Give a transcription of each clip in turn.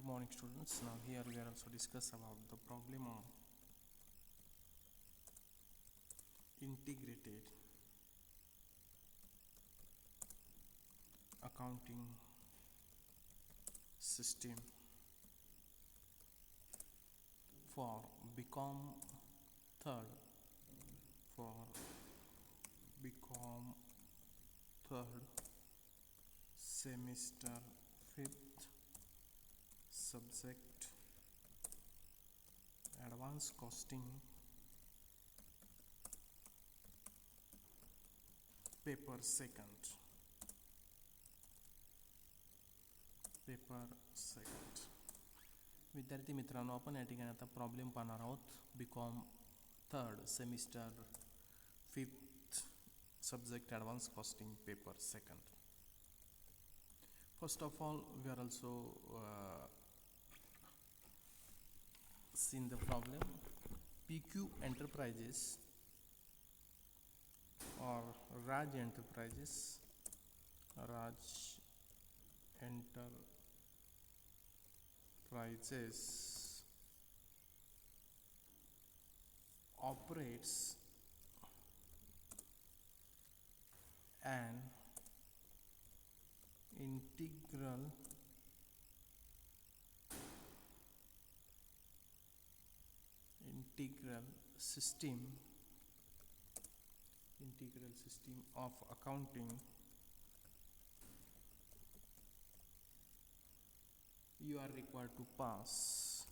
Good morning, students. Now here we are also discuss about the problem of integrated accounting system for BCom third for BCom third semester fifth subject advanced costing paper second विद्यार्थी मित्रांनो, आपण या ठिकाणी आता problem पाहणार आहोत. BCom third semester fifth subject advance costing paper second. First of all we are also seen the problem. PQ Enterprises or Raj Enterprises operates an integral system of accounting. You are required to pass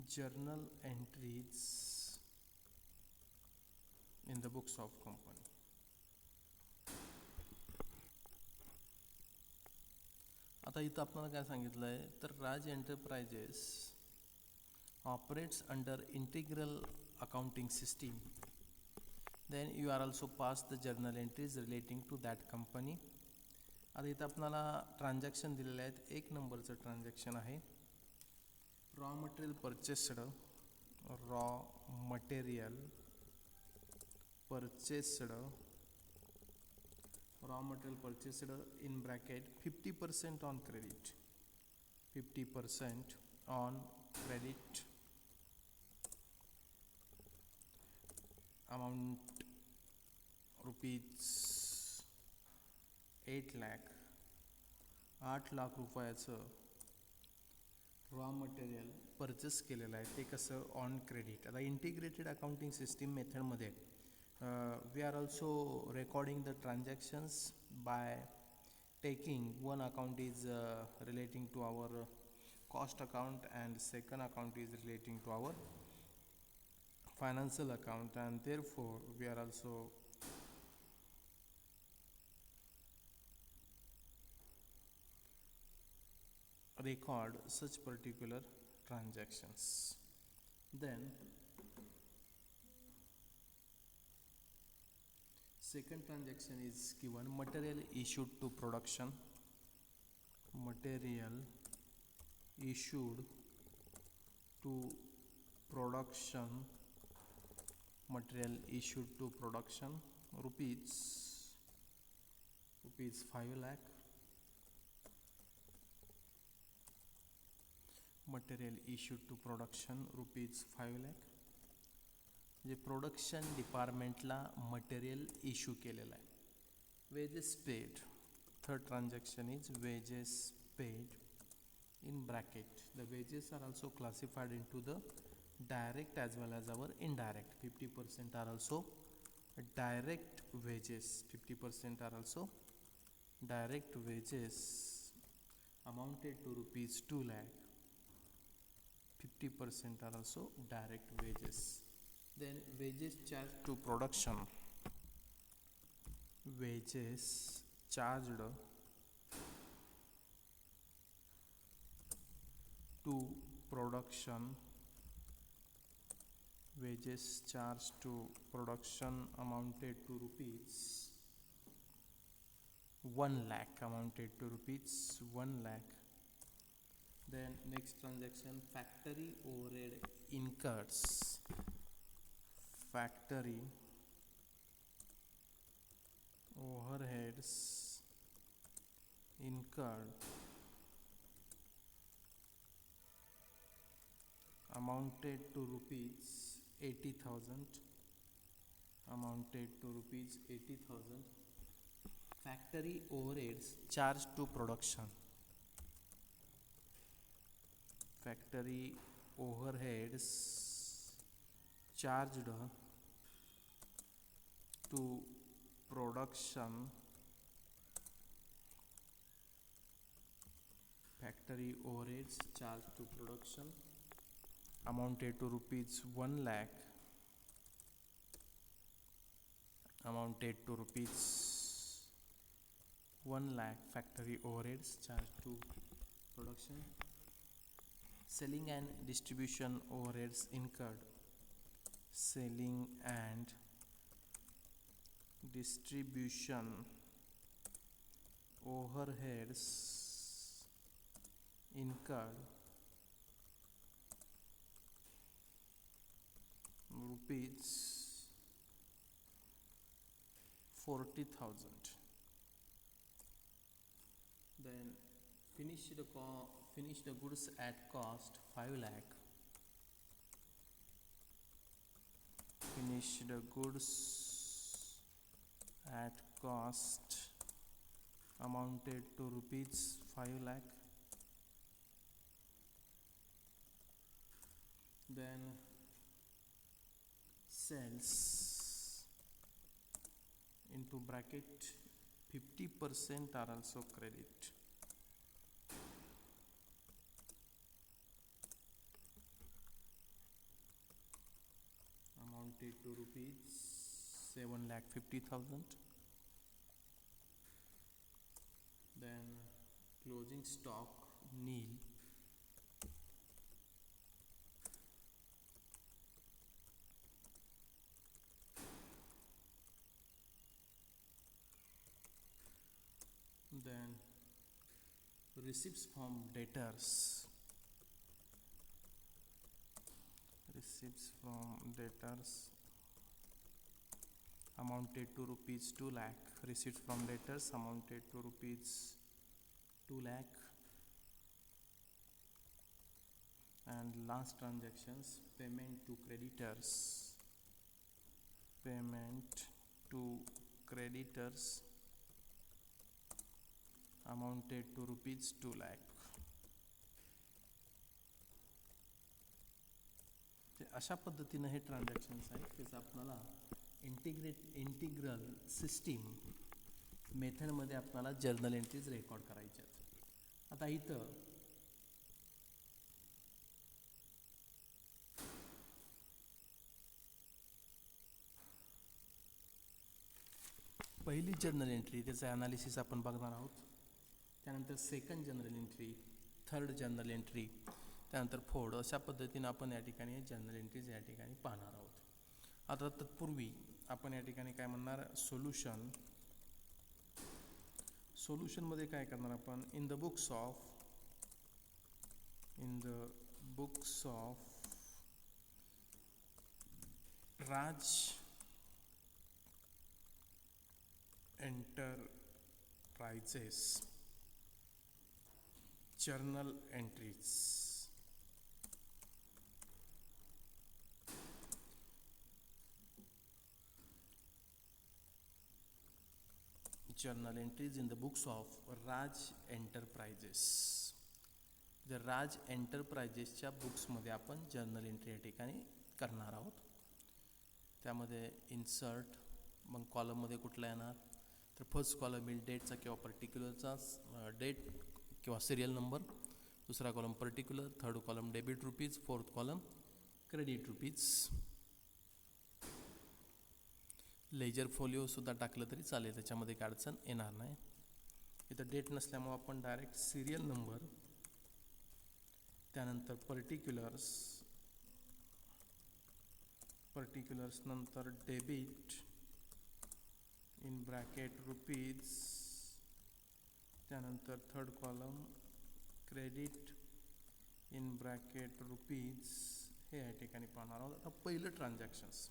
journal entries in the books of company. आता इथं आपल्याला काय सांगितलं आहे तर Raj enterprises operates under integral accounting system. Then you are also pass the journal entries relating to that company. आता इथं आपल्याला ट्रान्झॅक्शन दिलेले आहेत. एक नंबरचं ट्रान्झॅक्शन आहे raw material purchased in bracket 50% on credit, amount rupees 8 lakh रुपयाचं रॉ मटेरियल परचेस केलेलं आहे. ते कसं ऑन क्रेडिट. आता इंटिग्रेटेड अकाउंटिंग सिस्टीम मेथडमध्ये we are also recording the transactions by taking one account is relating to our cost account and second account is relating to our financial account, and therefore we are also record such particular transactions. Then second transaction is given material issued to production. Material issued to production rupees 5 lakh. Material issued to production rupees 5 lakh. जे production डिपार्टमेंटला material issue केलेलं आहे. Wedges paid. Third transaction is wedges paid in bracket. The wages are also classified into the direct as well as our indirect. 50% are also direct wages. 50% are also direct wages amounted to rupees 2 lakh. 50% are also direct wages. Then wages charged to production. Wages charged to production. Wages charged to production amounted to rupees 1 lakh. Then next transaction, factory overhead incurs. Factory overheads incurred amounted to rupees 80,000. Amounted to rupees 80,000. Factory overheads charged to production. Factory overheads charged to production. Factory overheads charged to production amounted to rupees 1 lakh. Amounted to rupees 1 lakh. Factory overheads charged to production. Selling and distribution overheads incurred. Selling and distribution overheads incurred rupees 40,000. Then finish the goods at cost 5 lakh. Finish the goods at cost amounted to rupees 5 lakh. Then sales into bracket 50% are also credit. Amounted to rupees 7,50,000. Then closing stock nil. Then receipts from debtors. Receipts from debtors amounted to rupees 2 lakh. Receipts from debtors amounted to rupees 2 lakh. And last transactions, payment to creditors. Payment to creditors amounted to rupees 2 lakh. अशा पद्धतीनं हे transactions आहेत. त्याचं आपल्याला integral system मेथडमध्ये आपल्याला journal entries record करायच्या आहेत. आता इथं पहिली जर्नल एंट्री त्याचं ॲनालिसिस आपण बघणार आहोत. त्यानंतर second journal entry, third journal entry, त्यानंतर फोर्थ, अशा पद्धतीनं आपण या ठिकाणी जर्नल एंट्रीज या ठिकाणी पाहणार आहोत. आता तत्पूर्वी आपण या ठिकाणी काय म्हणणार, सोल्युशनमध्ये काय करणार आपण, in the books of Raj enterprises journal entries. Journal entries in the books of Raj Enterprises. जर राज एंटरप्राइजेसच्या बुक्समध्ये आपण जर्नल एंट्री या ठिकाणी करणार आहोत. त्यामध्ये इन्सर्ट, मग कॉलममध्ये कुठला येणार, तर फर्स्ट कॉलम येईल डेटचा किंवा पर्टिक्युलरचा डेट किंवा सिरियल नंबर, दुसरा column particular, third column debit rupees, fourth column credit rupees. Ledger फोलिओसुद्धा टाकलं तरी चालेल, त्याच्यामध्ये काय अडचण येणार नाही. इथं डेट नसल्यामुळं आपण डायरेक्ट सिरियल नंबर, त्यानंतर पर्टिक्युलर्स नंतर डेबिट इन ब्रॅकेट रुपीज, त्यानंतर third column credit in bracket rupees हे या ठिकाणी पाहणार आहोत. आता पहिलं ट्रान्झॅक्शन्स,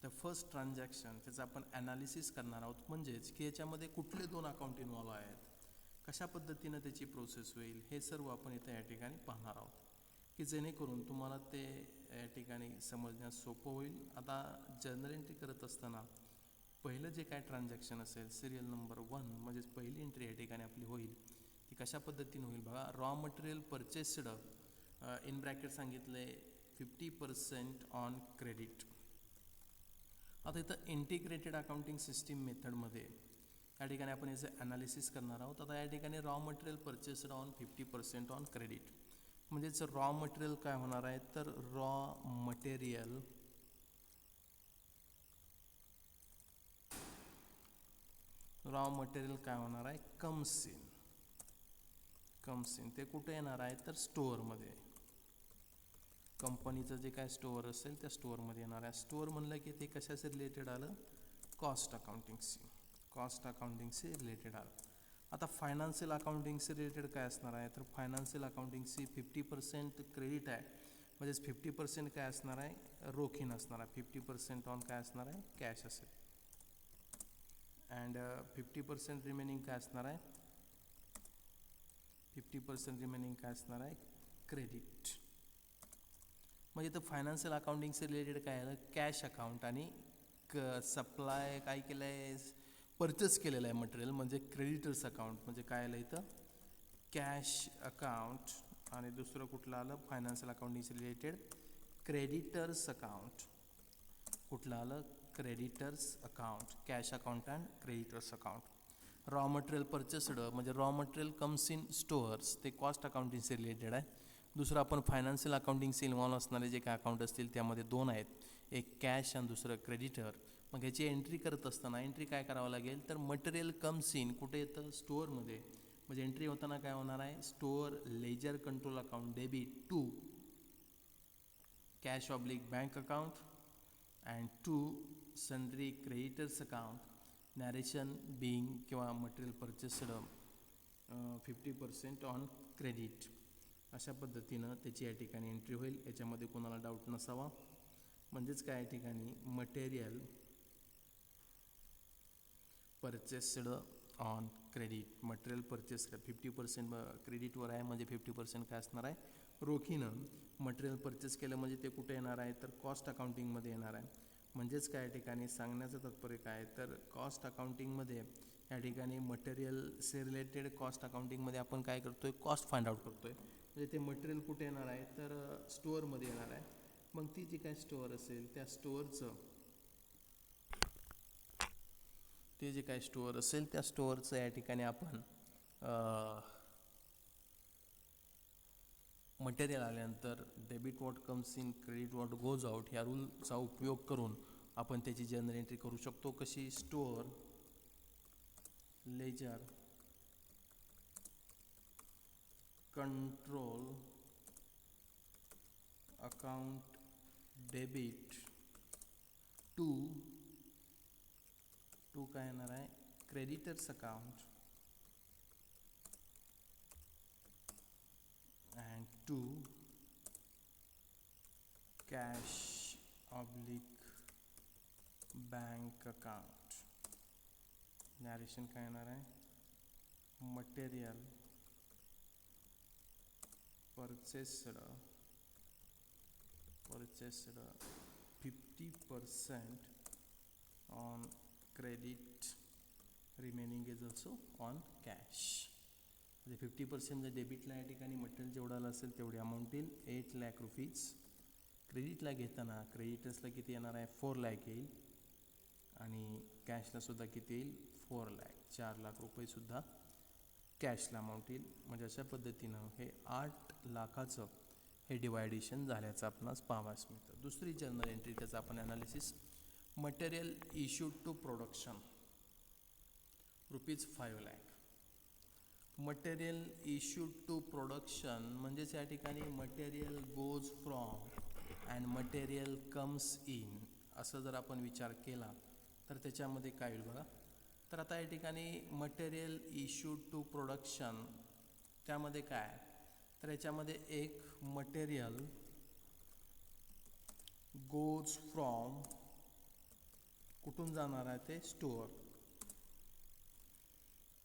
द फर्स्ट ट्रान्झॅक्शन त्याचं आपण ॲनालिसिस करणार आहोत, म्हणजेच की याच्यामध्ये कुठले दोन अकाउंट इन्व्हॉल्व आहेत, कशा पद्धतीनं त्याची प्रोसेस होईल, हे सर्व आपण इथं या ठिकाणी पाहणार आहोत, की जेणेकरून तुम्हाला ते या ठिकाणी समजण्यास सोपं होईल. आता जर्नल एंट्री करत असताना पहिलं जे काय ट्रान्झॅक्शन असेल, सिरियल नंबर 1 म्हणजेच पहिली एंट्री या ठिकाणी आपली होईल, ती कशा पद्धतीने होईल बघा. Raw material purchased in bracket सांगितलं आहे 50% ऑन क्रेडिट. आता इथं इंटिग्रेटेड अकाउंटिंग सिस्टीम मेथडमध्ये या ठिकाणी आपण याचं ॲनालिसिस करणार आहोत. आता या ठिकाणी raw material purchased on 50% on credit, म्हणजेच रॉ मटेरियल काय होणार आहे, तर रॉ मटेरियल काय होणार आहे, कम्स इन ते कुठे येणार आहे, तर स्टोअरमध्ये. कंपनीचं जे काय स्टोअर असेल त्या स्टोअरमध्ये येणार आहे. स्टोअर म्हणलं की ते कशाशी रिलेटेड आलं, कॉस्ट अकाउंटिंगशी रिलेटेड आलं. आता फायनान्शियल अकाउंटिंगशी रिलेटेड काय असणार आहे, तर फायनान्शियल अकाउंटिंगची 50% क्रेडिट आहे, म्हणजेच 50% काय असणार आहे, रोखीन असणार आहे. 50% ऑन काय असणार आहे, कॅश असेल. अँड 50% रिमेनिंग काय असणार आहे, 50% रिमेनिंग काय असणार आहे, क्रेडिट. म्हणजे इथं फायनान्शियल अकाउंटिंगचे रिलेटेड काय आहे, कॅश अकाउंट आणि सप्लाय काय केलं आहे, परचेस केलेलं आहे मटेरियल, म्हणजे क्रेडिटर्स अकाउंट. म्हणजे काय आलं इथं, कॅश अकाउंट, आणि दुसरं कुठलं आलं, फायनान्शियल अकाउंटिंगचे रिलेटेड क्रेडिटर्स अकाउंट. कुठलं आलं, creditors account, cash account and creditors account. Raw material purchased म्हणजे raw material comes in stores, ते कॉस्ट अकाउंटिंगशी रिलेटेड आहे. दुसरं आपण फायनान्शियल अकाउंटिंगशी इन्व्हॉल्व असणारे जे काय अकाउंट असतील त्यामध्ये दोन आहेत, एक कॅश आणि दुसरं क्रेडिटर. मग ह्याची एंट्री करत असताना एंट्री काय करावं लागेल, तर मटेरियल कम्स इन कुठे येतं, स्टोअरमध्ये. म्हणजे एंट्री होताना काय होणार आहे, store ledger control account debit to cash oblique bank account and to sundry creditors account. Narration being किंवा मटेरियल परचेस्ड 50% ऑन क्रेडिट. अशा पद्धतीनं त्याची या ठिकाणी एंट्री होईल. याच्यामध्ये कोणाला डाऊट नसावा. म्हणजेच काय या ठिकाणी material purchased on credit, material purchase 50% क्रेडिटवर आहे, म्हणजे 50% काय असणार आहे, रोखीनं. मटेरियल परचेस केलं म्हणजे ते कुठे येणार आहे, तर कॉस्ट अकाउंटिंगमध्ये येणार आहे. म्हणजेच काय या ठिकाणी सांगण्याचं तात्पर्य काय, तर कॉस्ट अकाउंटिंगमध्ये या ठिकाणी मटेरियलचे रिलेटेड कॉस्ट अकाउंटिंगमध्ये आपण काय करतोय, कॉस्ट फाइंड आउट करतोय. म्हणजे ते मटेरियल कुठे येणार आहे, तर स्टोअरमध्ये येणार आहे. मग ती जी काय स्टोअर असेल त्या स्टोअरचं या ठिकाणी आपण मटेरियल आल्यानंतर debit what comes in credit what goes out ह्या रूलचा उपयोग करून आपण त्याची जर्नल एंट्री करू शकतो. कशी, store ledger control account debit to काय येणार आहे, creditors account and to cash oblique bank account. Narration काय येणार आहे, material purchased 50% on credit, remaining is also on cash. म्हणजे 50% म्हणजे डेबिटला या ठिकाणी मटेरियल जेवढं आलं असेल तेवढी अमाऊंट येईल, 8 लाख रुपीज. क्रेडिटला घेताना क्रेडिटर्सला किती येणार आहे, 4 लाख येईल, आणि कॅशला सुद्धा किती येईल, 4 लाख, 4 लाख रुपयेसुद्धा कॅशला अमाऊंट येईल. म्हणजे अशा पद्धतीनं हे 8 लाखाचं हे डिवायडेशन झाल्याचं आपणास पाहावयास मिळतं. दुसरी जर्नल एंट्री त्याचं आपण analysis, material issued to production ₹5 lakh. Material issued to production म्हणजेच या ठिकाणी material goes from and material comes in, असं जर आपण विचार केला तर त्याच्यामध्ये काय होईल बघा. तर आता या ठिकाणी मटेरियल इश्यूड टू प्रोडक्शन त्यामध्ये काय, तर याच्यामध्ये एक मटेरियल गोज फ्रॉम, कुठून जाणार आहे ते स्टोअर,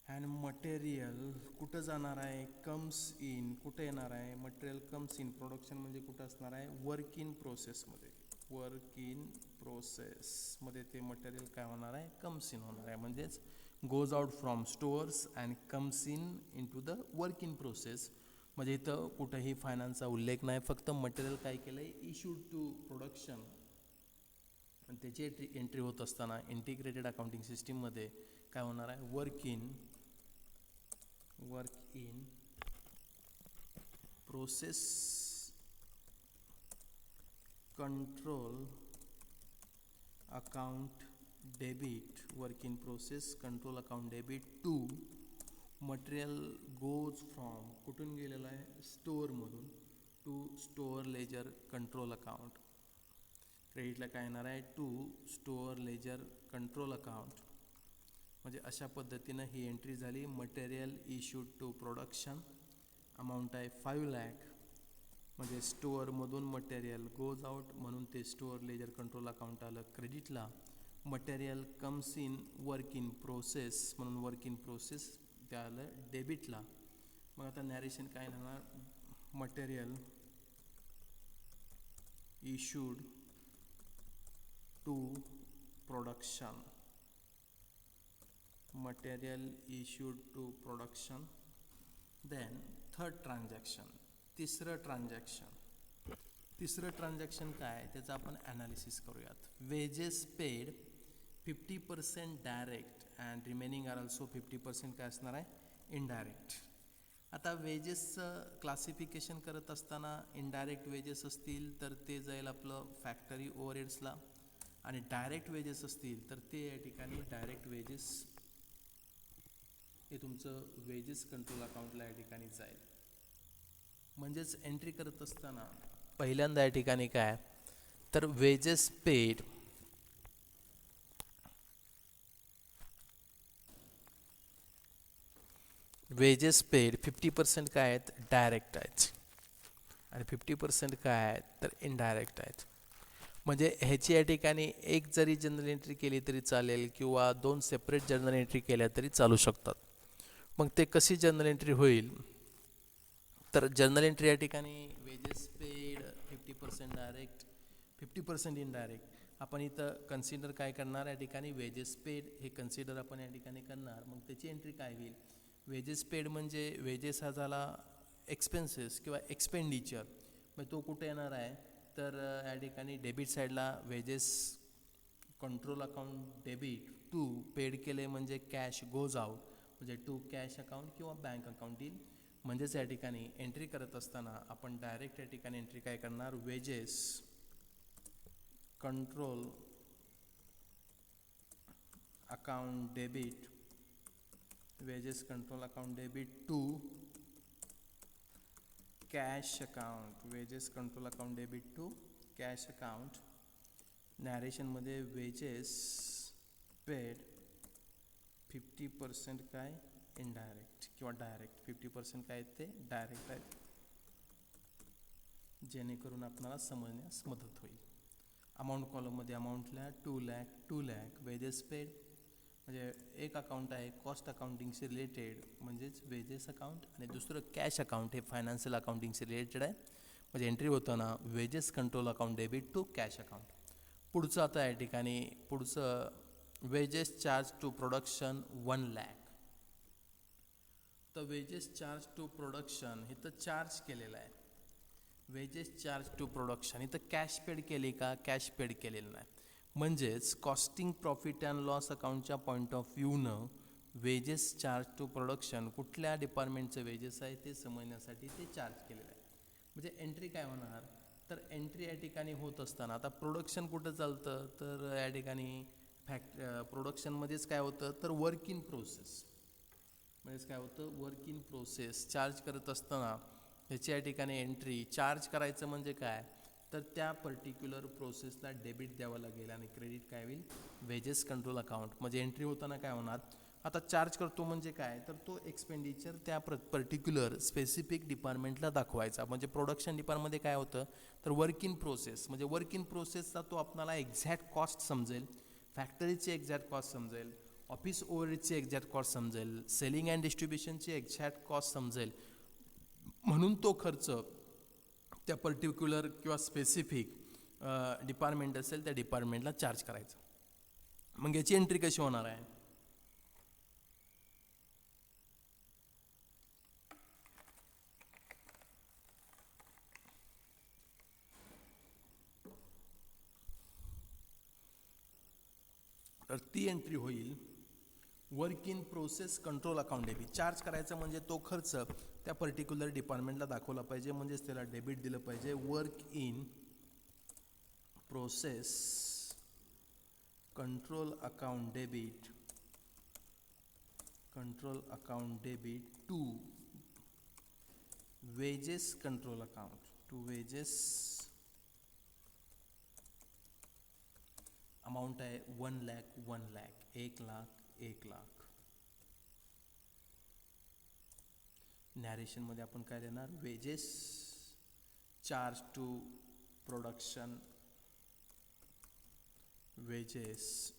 अँड मटेरियल कुठं जाणार आहे कम्स इन, कुठे येणार आहे मटेरियल कम्स इन प्रोडक्शन म्हणजे कुठं असणार आहे वर्क इन प्रोसेसमध्ये, वर्क इन प्रोसेसमध्ये ते मटेरियल काय होणार आहे कम्स इन होणार आहे, म्हणजेच goes out from stores and comes in to the work in process. म्हणजे इथं कुठंही फायनान्सचा उल्लेख नाही, फक्त मटेरियल काय केलं आहे इश्यूड टू प्रोडक्शन, आणि त्याची एंट्री होत असताना इंटिग्रेटेड अकाउंटिंग सिस्टीममध्ये काय होणार आहे work in process control account debit, work in process control account debit to material goes from, कुठून गेलेलं आहे स्टोअरमधून, to store ledger control account. क्रेडिटला काय येणार आहे to store ledger control account. म्हणजे अशा पद्धतीनं ही एंट्री झाली. Material issued to production, amount आहे 5 लाख, म्हणजे स्टोअरमधून मटेरियल गोज आउट म्हणून ते स्टोअर लेजर कंट्रोल अकाउंट आलं क्रेडिटला. Material comes in work in process म्हणून वर्क इन प्रोसेस ते आलं डेबिटला. मग आता नॅरेशन काय होणार material issued to production, material issued to production. Then third transaction, तिसरं ट्रान्झॅक्शन काय त्याचं आपण ॲनालिसिस करूयात. Wages paid 50% direct and remaining are also 50% काय असणार आहे इनडायरेक्ट. आता वेजेसचं क्लासिफिकेशन करत असताना इनडायरेक्ट वेजेस असतील तर ते जाईल आपलं फॅक्टरी ओव्हरहेड्सला, आणि डायरेक्ट वेजेस असतील तर ते या ठिकाणी डायरेक्ट वेजेस हे तुमचं वेजेस कंट्रोल अकाउंटला या ठिकाणी जाईल. म्हणजेच एंट्री करत असताना पहिल्यांदा या ठिकाणी काय तर वेजेस पेड वेजेस पेड 50% काय आहेत डायरेक्ट आहेत आणि 50% काय आहेत तर इनडायरेक्ट आहेत. म्हणजे ह्याची या ठिकाणी एक जरी जनरल एंट्री केली तरी चालेल किंवा 2 सेपरेट जनरल एंट्री केल्या तरी चालू शकतात. मग ते कशी जनरल एंट्री होईल तर जनरल एंट्री या ठिकाणी वेजेस पेड 50% डायरेक्ट 50% इनडायरेक्ट. आपण इथं कन्सिडर काय करणार या ठिकाणी वेजेस पेड हे कन्सिडर आपण या ठिकाणी करणार. मग त्याची एंट्री काय होईल वेजेस पेड म्हणजे वेजेस हा झाला एक्सपेन्सेस किंवा एक्सपेंडिचर. मग तो कुठे येणार आहे तर या ठिकाणी डेबिट साईडला wages control account debit to paid केले म्हणजे कॅश गोज आउट म्हणजे टू कॅश अकाउंट किंवा बँक अकाउंट येईल. म्हणजेच या ठिकाणी एंट्री करत असताना आपण डायरेक्ट या ठिकाणी एंट्री काय करणार wages control account debit wages control account debit to cash account wages control account debit to cash account. नॅरेशनमध्ये वेजेस पेड 50% काय इनडायरेक्ट किंवा डायरेक्ट 50% काय ते डायरेक्ट आहेत जेणेकरून आपल्याला समजण्यास मदत होईल. अमाऊंट कॉलममध्ये अमाऊंटला 2 लाख वेजेस पेड म्हणजे एक अकाउंट आहे कॉस्ट अकाउंटिंगशी रिलेटेड म्हणजेच वेजेस अकाउंट आणि दुसरं कॅश अकाउंट हे फायनान्शियल अकाउंटिंगशी रिलेटेड आहे. म्हणजे एंट्री होताना wages control account debit to cash account. पुढचं आता या ठिकाणी पुढचं wages charge to production 1 lakh. तर वेजेस चार्ज टू प्रोडक्शन हे तर चार्ज केलेलं आहे. वेजेस चार्ज टू प्रोडक्शन इथं कॅश पेड केली का कॅश पेड केलेलं नाही. म्हणजेच कॉस्टिंग प्रॉफिट अँड लॉस अकाउंटच्या पॉईंट ऑफ व्ह्यूनं वेजेस चार्ज टू प्रोडक्शन कुठल्या डिपार्टमेंटचं वेजेस आहे ते समजण्यासाठी ते चार्ज केलेलं आहे. म्हणजे एंट्री काय होणार तर एंट्री या ठिकाणी होत असताना आता प्रोडक्शन कुठं चालतं तर या ठिकाणी प्रोडक्शनमध्येच काय होतं तर वर्क इन प्रोसेस म्हणजेच काय होतं वर्क इन प्रोसेस चार्ज करत असताना ह्याची या ठिकाणी एंट्री चार्ज करायचं म्हणजे काय तर त्या पर्टिक्युलर प्रोसेसला डेबिट द्यावं लागेल आणि क्रेडिट काय होईल वेजेस कंट्रोल अकाउंट. म्हणजे एंट्री होताना काय होणार आता चार्ज करतो म्हणजे काय, तर तो एक्सपेंडिचर त्या पर्टिक्युलर स्पेसिफिक डिपार्टमेंटला दाखवायचा. म्हणजे प्रोडक्शन डिपार्टमध्ये काय होतं, तर वर्क इन प्रोसेस, म्हणजे वर्क इन प्रोसेसचा तो आपल्याला एक्झॅक्ट कॉस्ट समजेल, फॅक्टरीची एक्झॅक्ट कॉस्ट समजेल, ऑफिस ओव्हरहेडची एक्झॅक्ट कॉस्ट समजेल, सेलिंग अँड डिस्ट्रीब्युशनची एक्झॅक्ट कॉस्ट समजेल. म्हणून तो खर्च त्या पर्टिक्युलर किंवा स्पेसिफिक डिपार्टमेंट असेल त्या डिपार्टमेंटला चार्ज करायचा. मग याची एंट्री कशी होणार आहे, तर ती एंट्री होईल work in process control account debit. Charge करायचं म्हणजे तो खर्च त्या पर्टिक्युलर डिपार्टमेंटला दाखवला पाहिजे, म्हणजेच त्याला डेबिट दिलं पाहिजे. Work in process control account debit to wages control account, to wages. Amount आहे 1 लाख 1 लाख, 1 लाख 1 लाख. नॅरेशनमध्ये आपण काय देणार, wages charge to production, wages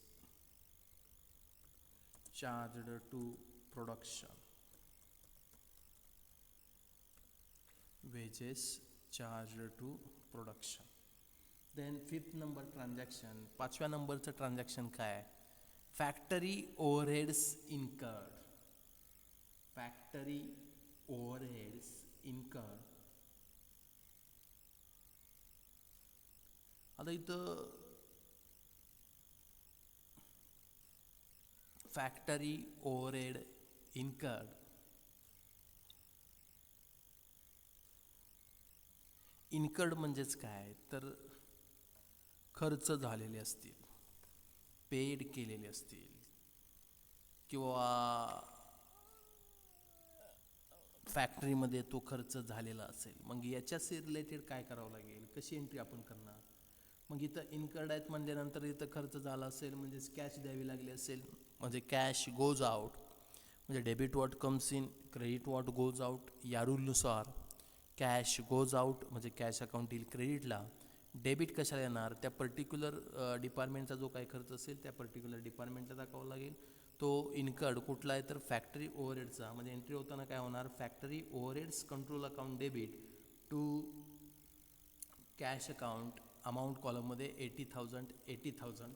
charged to production, wages charged to production. Then 5th number transaction, 5व्या नंबरचं ट्रान्झॅक्शन काय, factory overheads incurred. Factory overheads incurred. आता इथं factory overhead incurred, incurred म्हणजेच काय, तर खर्च झालेले असतील, पेड केलेले असतील, किंवा फॅक्टरीमध्ये तो खर्च झालेला असेल. मग याच्याशी रिलेटेड काय करावं लागेल, कशी एंट्री आपण करणार. मग इथं इनकर्ड आहेत म्हणल्यानंतर इथं खर्च झाला असेल म्हणजेच कॅश द्यावी लागली असेल, म्हणजे कॅश गोज आउट, म्हणजे debit what comes in, credit what goes out. या रूलनुसार कॅश गोज आउट म्हणजे कॅश अकाउंट येईल क्रेडिटला. डेबिट कशाला येणार, त्या पर्टिक्युलर डिपार्टमेंटचा जो काही खर्च असेल त्या पर्टिक्युलर डिपार्टमेंटला दाखवावा लागेल. तो इनकर्ड कुठला आहे, तर फॅक्टरी ओव्हरहेडचा. म्हणजे एंट्री होताना काय होणार, factory overheads control account debit to cash account, amount कॉलममध्ये 80,000.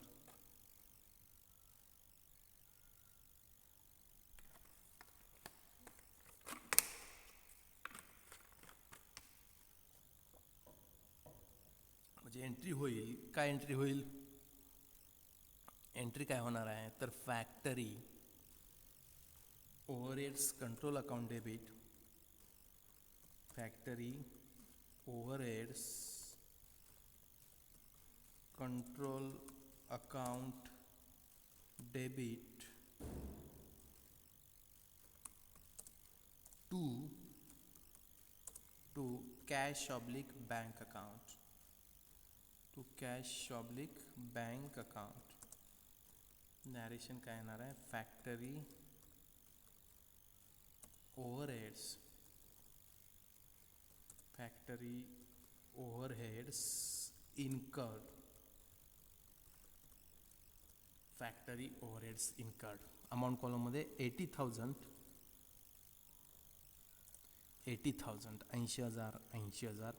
म्हणजे एंट्री होईल काय, एंट्री होईल, एंट्री काय होणार आहे, तर factory overheads control account debit, factory overheads control account debit to cash oblique bank account, to cash oblique bank account. Narration काय येणार आहे, factory overheads incurred, factory overheads incurred. Amount कॉलममध्ये 80,000, 80,000.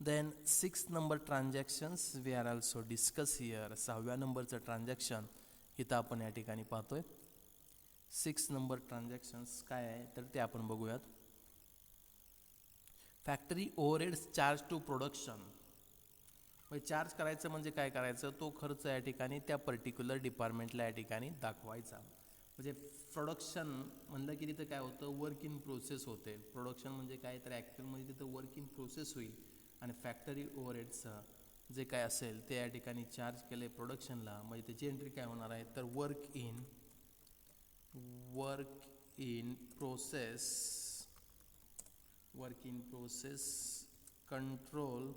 Then 6th number transactions we are also discuss here. 6व्या नंबरचं transaction इथं आपण या ठिकाणी पाहतोय. 6 नंबर ट्रान्झॅक्शन्स काय आहे, तर ते आपण बघूयात. Factory overheads charge to production. म्हणजे चार्ज करायचं म्हणजे काय करायचं, तो खर्च या ठिकाणी त्या पर्टिक्युलर डिपार्टमेंटला या ठिकाणी दाखवायचा. म्हणजे प्रोडक्शन म्हणलं की तिथं काय होतं, वर्क इन प्रोसेस होते. प्रोडक्शन म्हणजे काय, तर ॲक्च्युअलमध्ये तिथं वर्क इन प्रोसेस होईल. आणि फॅक्टरी ओव्हरहेड्सचं जे काय असेल ते या ठिकाणी चार्ज केले प्रोडक्शनला. म्हणजे त्याची एंट्री काय होणार आहे, तर work in process control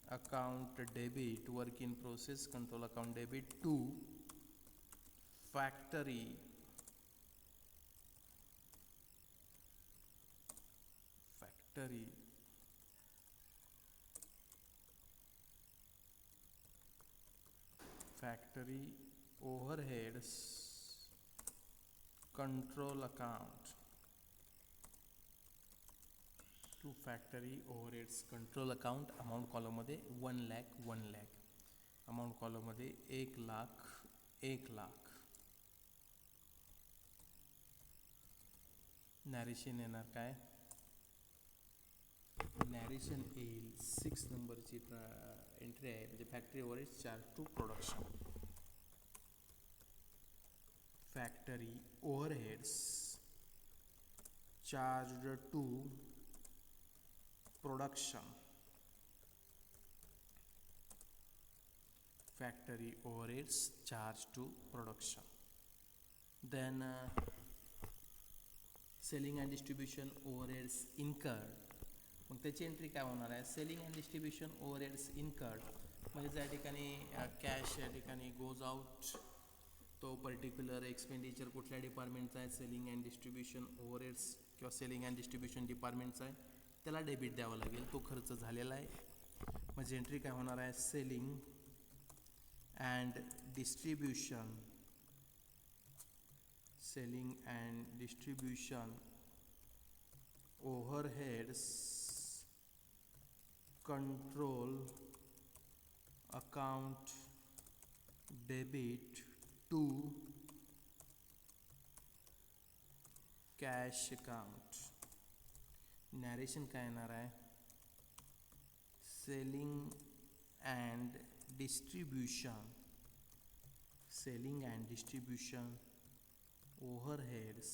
account debit, work in process control account debit to factory factory factory overheads control account to factory overheads control account amount column मध्ये 1 lakh 1 lakh amount column मध्ये 1 lakh 1 lakh narration येणार काय narration येईल 6 नंबरची entry आहे म्हणजे factory overheads charge to production factory overheads charge to production factory overheads charged to production. Then selling and distribution overheads incurred. मग त्याची एंट्री काय होणार आहे selling and distribution overheads incurred म्हणजे त्या ठिकाणी कॅश या ठिकाणी गोज आउट तो पर्टिक्युलर एक्सपेंडिचर कुठल्या डिपार्टमेंटचा आहे सेलिंग अँड डिस्ट्रीब्युशन ओव्हरहेड्स किंवा सेलिंग अँड डिस्ट्रीब्युशन डिपार्टमेंटचा आहे त्याला डेबिट द्यावा लागेल तो खर्च झालेला आहे म्हणजे एंट्री काय होणार आहे selling and distribution selling and distribution overheads control account debit to cash account narration काय येणार आहे selling and distribution selling and distribution overheads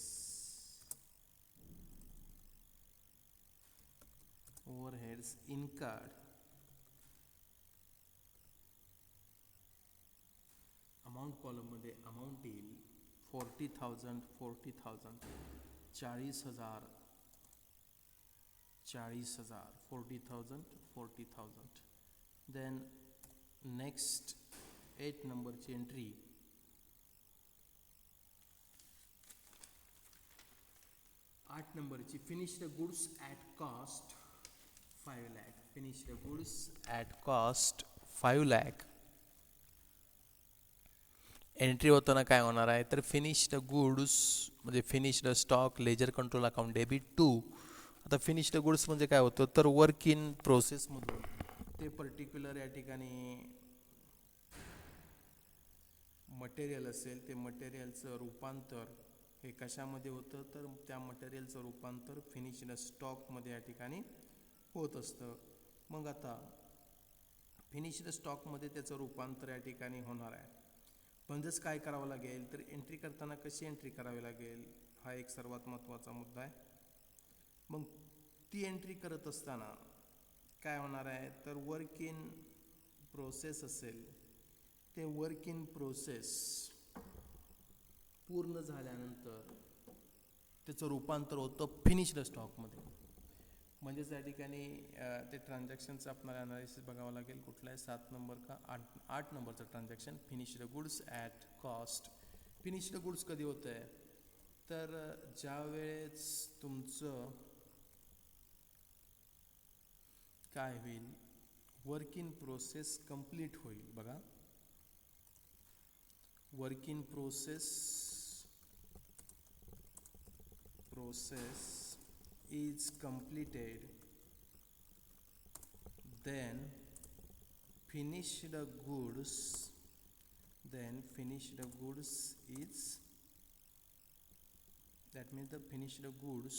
incurred amount column मध्ये amount येईल 40,000 40,000 40,000 40,000 40,000 then next 8 नंबरची एंट्री 8 नंबरची finished goods at cost 5 lakh finished goods at cost 5 lakh entry होताना काय होणार आहे तर फिनिश्ड गुड्स म्हणजे finished stock ledger control account debit to आता फिनिश्ड गुड्स म्हणजे काय होतं तर वर्क इन प्रोसेसमधून ते पर्टिक्युलर या ठिकाणी मटेरियल असेल ते मटेरियलचं रूपांतर हे कशामध्ये होतं तर त्या मटेरियलचं रूपांतर फिनिश्ड स्टॉकमध्ये या ठिकाणी होत असतं मग आता फिनिश्ड स्टॉकमध्ये त्याचं रूपांतर या ठिकाणी होणार आहे म्हणजेच काय करावं लागेल तर एंट्री करताना कशी एंट्री करावी लागेल हा एक सर्वात महत्त्वाचा मुद्दा आहे मग ती एंट्री करत असताना काय होणार आहे तर वर्क इन प्रोसेस असेल ते वर्क इन प्रोसेस पूर्ण झाल्यानंतर त्याचं रूपांतर होतं फिनिश्ड स्टॉकमध्ये म्हणजेच या ठिकाणी ते ट्रान्झॅक्शनचं आपल्याला ॲनालिसिस बघावं लागेल कुठलं आहे 7 नंबर का 8 नंबरचं transaction finished goods at cost finished goods कधी होतं आहे तर ज्यावेळेस तुमचं काय होईल वर्क इन प्रोसेस कंप्लीट होईल बघा work in process is completed then finished goods is that means the finished goods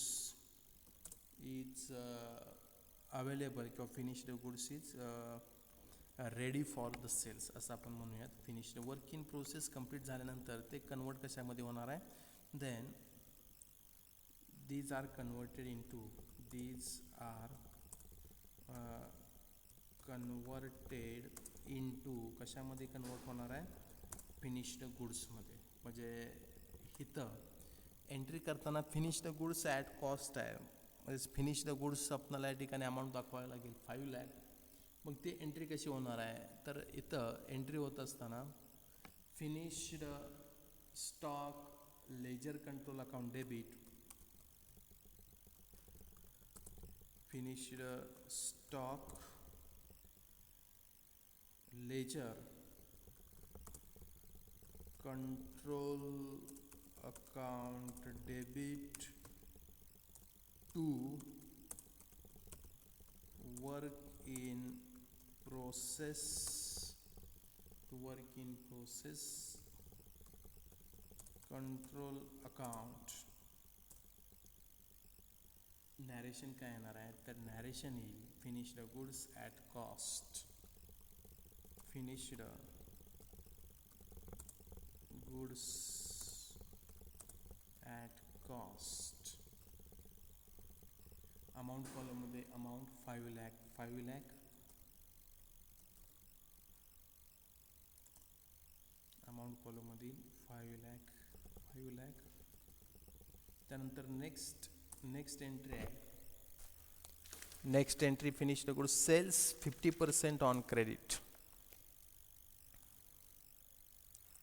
is available किंवा finished goods is ready for the sales असं आपण म्हणूयात finished work in process complete झाल्यानंतर ते convert कशामध्ये होणार आहे then these are converted into कशामध्ये कन्वर्ट होणार आहे फिनिश्ड गुड्समध्ये म्हणजे इथं एंट्री करताना फिनिश्ड गुड्स ॲट कॉस्ट आहे म्हणजे फिनिश्ड गुड्स आपल्याला या ठिकाणी अमाऊंट दाखवायला लागेल 5 lakh मग ती एंट्री कशी होणार आहे तर इथं एंट्री होत असताना finished stock ledger control account debit, finished stock ledger control account debit to work in process control account. Narration काय येणार आहे तर नॅरेशन येईल finished goods at cost, finished goods at cost. Amount कॉलममध्ये अमाऊंट 5 लाख अमाऊंट कॉलममधील 5 लाख. त्यानंतर next entry आहे, next entry finished goods sales 50% on credit,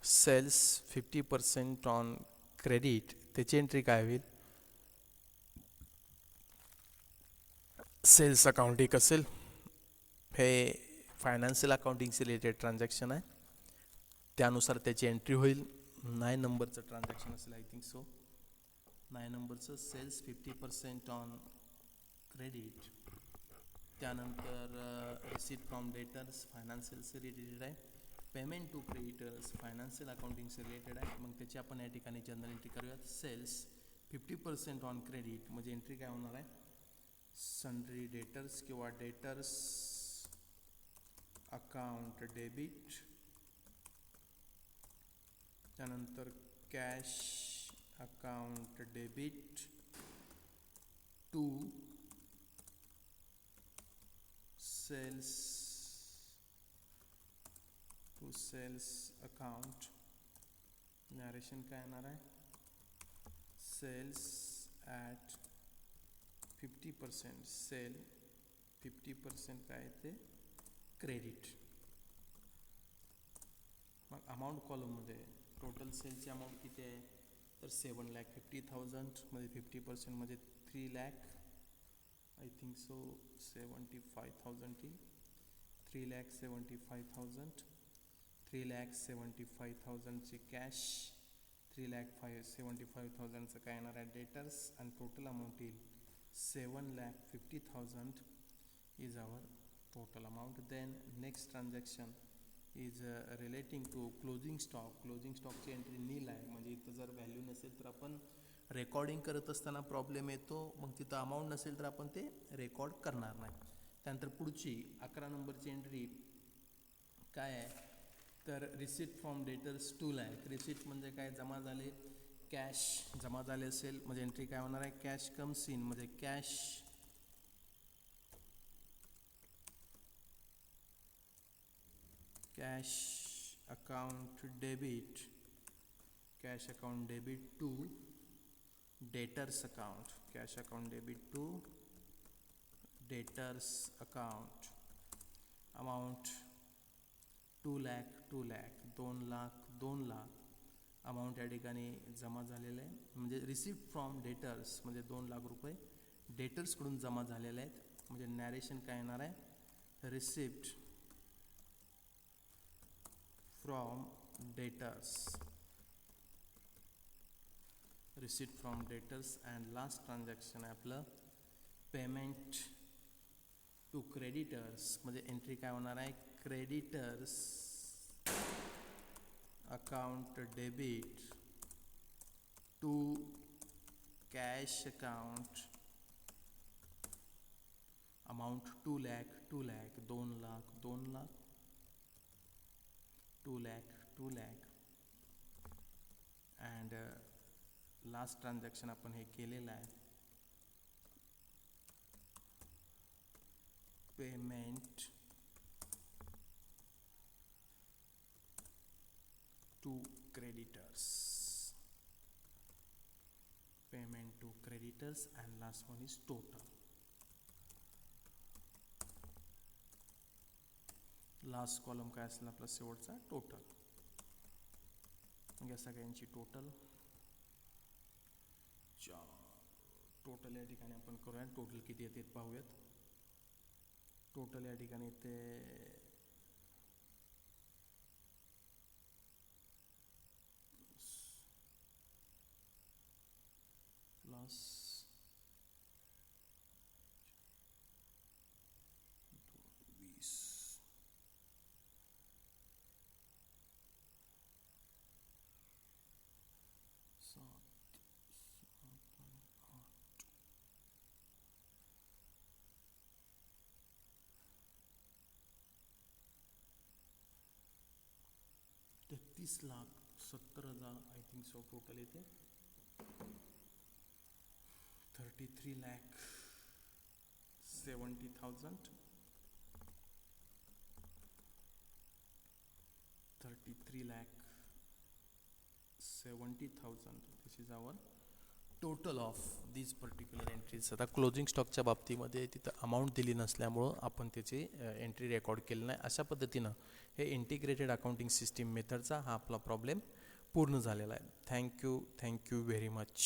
sales 50% on credit. त्याची एंट्री काय होईल, सेल्स अकाउंट एक असेल, हे फायनान्शियल अकाउंटिंगशी रिलेटेड ट्रान्झॅक्शन आहे, त्यानुसार त्याची एंट्री होईल. 9 नंबरचं ट्रान्झॅक्शन असेल आय थिंक सो. 9 नंबरचं सेल्स 50% ऑन क्रेडिट. त्यानंतर रिसीट फ्रॉम डेटर्स फायनान्शियलशी रिलेटेड आहे, पेमेंट टू क्रेडिटर्स फायनान्शियल अकाउंटिंगशी रिलेटेड आहे. मग त्याची आपण या ठिकाणी जनरल एंट्री करूयात. सेल्स 50% ऑन क्रेडिट म्हणजे एंट्री काय होणार आहे, सन्ड्री डेटर्स किंवा डेटर्स अकाउंट डेबिट. त्यानंतर cash account debit to sales account. Narration काय येणार आहे, सेल्स ॲट 50%, सेल 50% काय ते क्रेडिट. मग अमाऊंट कॉलममध्ये टोटल सेलची अमाऊंट किती आहे तर 7,50,000 मध्ये 50% म्हणजे 3 लाख आय थिंक सो 75,000 येईल. 3,75,000 3,75,000ची कॅश, 3,75,000चं काय येणार आहे डेटर्स, आणि टोटल अमाऊंट येईल 7,50,000 is our total amount. Then next transaction is relating to closing stock. Closing स्टॉकची एंट्री नील आहे, म्हणजे इथं जर व्हॅल्यू नसेल तर आपण रेकॉर्डिंग करत असताना प्रॉब्लेम येतो, मग तिथं अमाऊंट नसेल तर आपण ते रेकॉर्ड करणार नाही. त्यानंतर पुढची 11 नंबरची एंट्री काय आहे तर receipt from debtors 2 lakh. Receipt म्हणजे काय, जमा झाले, कॅश जमा झाले असेल म्हणजे एंट्री काय होणार आहे, कॅश कम्स इन म्हणजे cash account debit to debtors account, cash account debit to debtors account. Amount 2 lakh 2 lakh amount या ठिकाणी जमा झालेलं आहे. म्हणजे रिसिप्ट फ्रॉम डेटर्स म्हणजे 2 लाख रुपये डेटर्सकडून जमा झालेले आहेत. म्हणजे नॅरेशन काय येणार आहे, receipt from debtors. And last transaction आहे आपलं पेमेंट टू क्रेडिटर्स म्हणजे एंट्री काय होणार आहे, creditors account debit to cash account. Amount 2 lakh 2 lakh 2 lakh. And last transaction आपण हे केलेलं आहे, payment to creditors and last one is total. Last column काय असेल आपला शेवटचा टोटल. या सगळ्यांची टोटल टोटल या ठिकाणी आपण करूया. टोटल किती येते पाहूयात. टोटल या ठिकाणी येते plus 20 33,70,000 I think so total येते. 33,70,000 33,70,000 this is our total of these particular entries. आता क्लोजिंग स्टॉकच्या बाबतीमध्ये तिथं अमाऊंट दिली नसल्यामुळं आपण त्याची एंट्री रेकॉर्ड केली नाही. अशा पद्धतीनं हे इंटिग्रेटेड अकाउंटिंग सिस्टीम मेथडचा हा आपला प्रॉब्लेम पूर्ण झालेला आहे. Thank you very much.